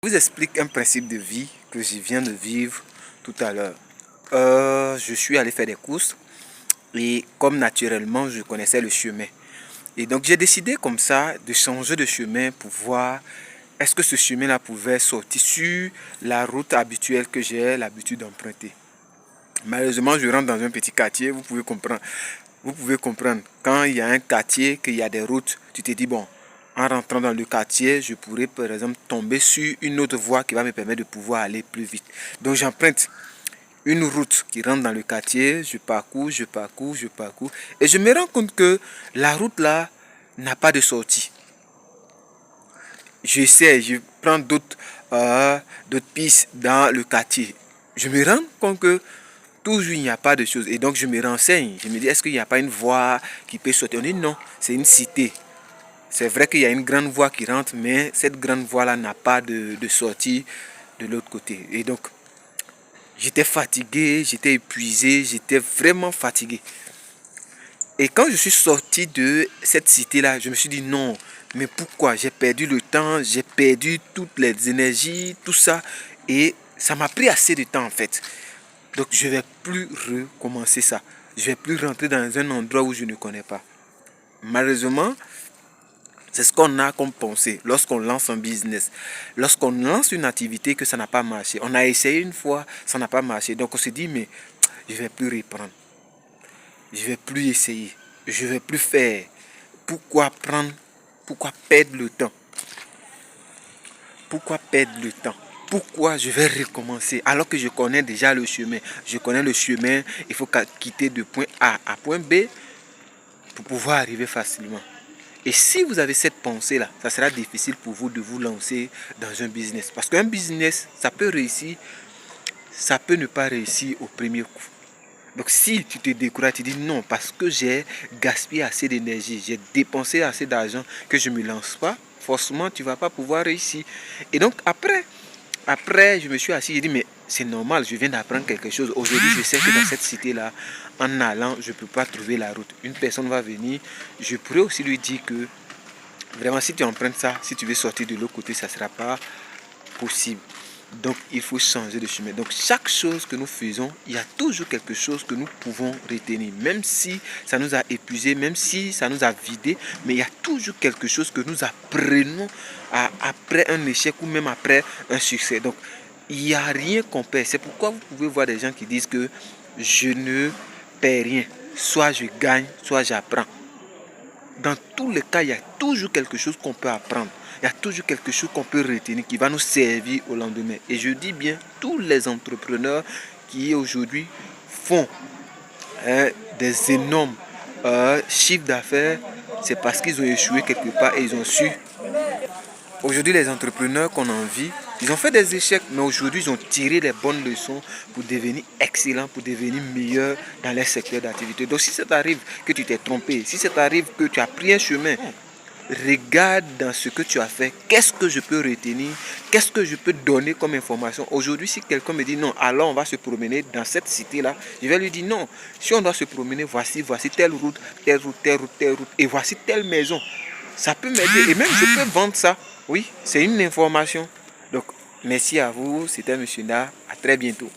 Je vous explique un principe de vie que je viens de vivre tout à l'heure. Je suis allé faire des courses et comme naturellement je connaissais le chemin. Et donc j'ai décidé comme ça de changer de chemin pour voir est-ce que ce chemin-là pouvait sortir sur la route habituelle que j'ai l'habitude d'emprunter. Malheureusement, je rentre dans un petit quartier, vous pouvez comprendre. Vous pouvez comprendre, quand il y a un quartier, qu'il y a des routes, tu te dis, bon, en rentrant dans le quartier, je pourrais par exemple tomber sur une autre voie qui va me permettre de pouvoir aller plus vite. Donc j'emprunte une route qui rentre dans le quartier, je parcours, et je me rends compte que la route là n'a pas de sortie. J'essaie, je prends d'autres pistes dans le quartier. Je me rends compte que toujours il n'y a pas de choses. Et donc je me renseigne. Je me dis, est-ce qu'il n'y a pas une voie qui peut sortir? On dit non, c'est une cité. C'est vrai qu'il y a une grande voie qui rentre, mais cette grande voie-là n'a pas de sortie de l'autre côté. Et donc, j'étais fatigué, j'étais épuisé, j'étais vraiment fatigué. Et quand je suis sorti de cette cité-là, je me suis dit non, mais pourquoi? J'ai perdu le temps, j'ai perdu toutes les énergies, tout ça. Et ça m'a pris assez de temps en fait. Donc je ne vais plus recommencer ça. Je ne vais plus rentrer dans un endroit où je ne connais pas. Malheureusement, c'est ce qu'on a comme pensée lorsqu'on lance un business. Lorsqu'on lance une activité que ça n'a pas marché. On a essayé une fois, ça n'a pas marché. Donc on se dit, mais je ne vais plus reprendre. Je ne vais plus essayer. Je ne vais plus faire. Pourquoi perdre le temps? Pourquoi perdre le temps? Pourquoi je vais recommencer alors que je connais déjà le chemin? Je connais le chemin, il faut quitter de point A à point B pour pouvoir arriver facilement. Et si vous avez cette pensée-là, ça sera difficile pour vous de vous lancer dans un business. Parce qu'un business, ça peut réussir, ça peut ne pas réussir au premier coup. Donc si tu te décourages, tu dis non, parce que j'ai gaspillé assez d'énergie, j'ai dépensé assez d'argent que je ne me lance pas, forcément tu ne vas pas pouvoir réussir. Et donc après je me suis assis, j'ai dit mais c'est normal, je viens d'apprendre quelque chose. Aujourd'hui je sais que dans cette cité-là, en allant, je ne peux pas trouver la route. Une personne va venir, je pourrais aussi lui dire que vraiment si tu empruntes ça, si tu veux sortir de l'autre côté, ça ne sera pas possible. Donc il faut changer de chemin. Donc chaque chose que nous faisons, il y a toujours quelque chose que nous pouvons retenir. Même si ça nous a épuisé, même si ça nous a vidé, mais il y a toujours quelque chose que nous apprenons après un échec ou même après un succès. Donc il n'y a rien qu'on perd. C'est pourquoi vous pouvez voir des gens qui disent que je ne perds rien. Soit je gagne, soit j'apprends. Dans tous les cas, il y a toujours quelque chose qu'on peut apprendre. Il y a toujours quelque chose qu'on peut retenir qui va nous servir au lendemain. Et je dis bien, tous les entrepreneurs qui aujourd'hui font des énormes chiffres d'affaires, c'est parce qu'ils ont échoué quelque part et ils ont su. Aujourd'hui, les entrepreneurs qu'on envie, ils ont fait des échecs, mais aujourd'hui, ils ont tiré les bonnes leçons pour devenir excellents, pour devenir meilleurs dans les secteurs d'activité. Donc, si ça t'arrive que tu t'es trompé, si ça t'arrive que tu as pris un chemin, regarde dans ce que tu as fait, qu'est-ce que je peux retenir, qu'est-ce que je peux donner comme information. Aujourd'hui, si quelqu'un me dit non, alors on va se promener dans cette cité-là, je vais lui dire non, si on doit se promener, voici telle route, et voici telle maison. Ça peut m'aider et même je peux vendre ça. Oui, c'est une information. Donc, merci à vous, c'était M. Na, à très bientôt.